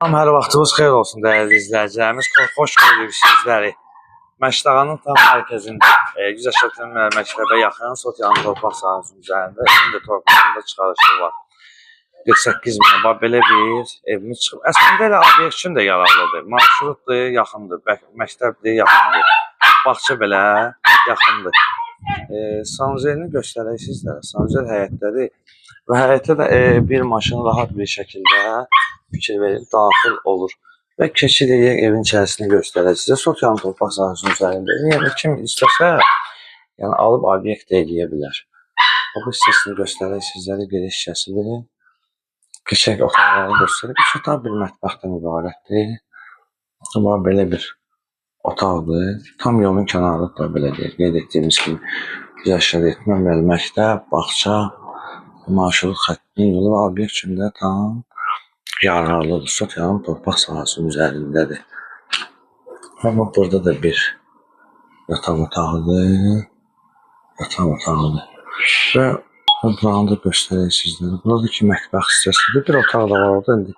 Hər vaxtınız xeyir olsun dəyərli izləyicilərimiz. Xoş gördük sizləri. Məşdağanın tam mərkəzində 100 yaşlı məktəbə yaxın Sotiyanın torpaq sahəsinin üzərində evin də torpağında çıxarışı var. 48 min. Bax belə bir evimiz çıxıb. Əslində elə obyekt üçün də yararlıdır. Marşrutdur, yaxındır. Məktəbdir, yaxındır. Bağça belə yaxındır. Sanuzelini göstərək sizlərə. Sanuzel həyətdədir. Və həyətdə də bir maşın rahat bir şəkildə fikir verib daxil olur. Və keçirik evin içərisini göstərək sizə. Sotiyanın torpaq sahəsinin üzərində. Yəni kim istəsə, yəni alıb obyekt eləyə bilər. Bu hissəsini göstərək sizlərə, geniş hissəsidir. Qəşəng otaqları göstərək. 3 otaq bir mətbəxdən ibarətdir. Amma belə bir otaqdır. Tam yolun kənarıdır belə deyək. Qeyd etdiyimiz kimi yaşadı etmə, məktəb, bağça, marşrut xəttinin yolu və obyekt üçün də tam yararlıdır. Sotiyanın torpaq sahəsinin üzərindədir. Amma burada da bir yataq otağıdır. Və buranı da göstərək sizlərə. Burada ki, mətbəx hissəsidir. Bir otaq da var orada. İndi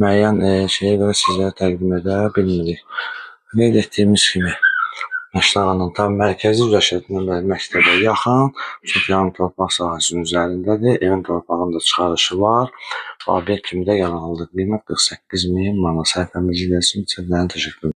müəyyən şeyə görə sizlərə təqdim edə bilmirik. Qeyd etdiyimiz kimi Məşdağanın tam mərkəzi yaşadığından məktəbə yaxın Sotiyanın torpaq sahəsinin üzərindədir. Evin torpağında çıxarışı var. Obyekt kimi də yararlıdır. Qiymət 48 min manat. Səhifəmizi izlədiyiniz üçün təşəkkür ederim.